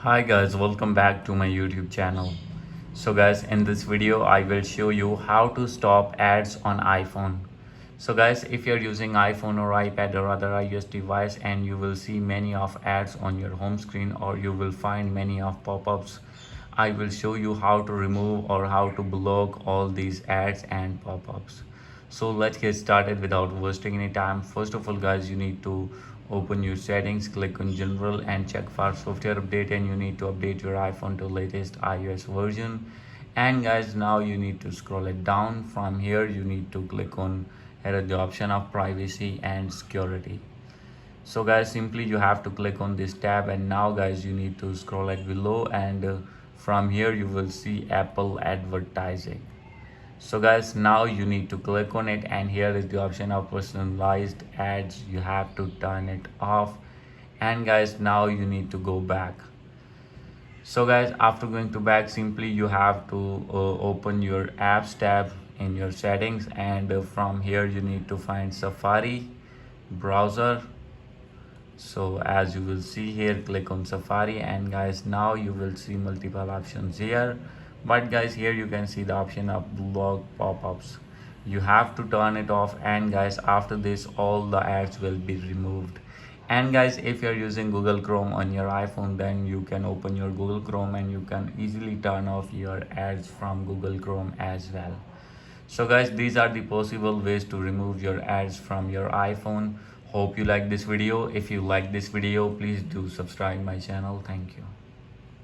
Hi guys, welcome back to my YouTube channel. So guys, in this video I will show you how to stop ads on iPhone. So guys, if you're using iPhone or iPad or other iOS device and you will see many of ads on your home screen or you will find many of pop-ups, I will show you how to remove or how to block all these ads and pop-ups. So let's get started without wasting any time. First of all guys, you need to open your settings, click on general and check for software update, and you need to update your iPhone to latest iOS version. And guys, now you need to scroll it down. From here you need to click on here the option of privacy and security. So guys, simply you have to click on this tab, and now guys you need to scroll it below, and from here you will see Apple advertising. So guys, now you need to click on it, and here is the option of personalized ads. You have to turn it off, and guys now you need to go back. So guys, after going to back, simply you have to open your apps tab in your settings, and from here you need to find Safari browser. So as you will see here, click on Safari, and guys now you will see multiple options here, but guys here you can see the option of block pop-ups. You have to turn it off, and guys after this all the ads will be removed. And guys, if you're using Google Chrome on your iPhone, then you can open your Google Chrome and you can easily turn off your ads from Google Chrome as well. So guys, these are the possible ways to remove your ads from your iPhone. Hope you like this video. If you like this video, please do subscribe my channel. Thank you.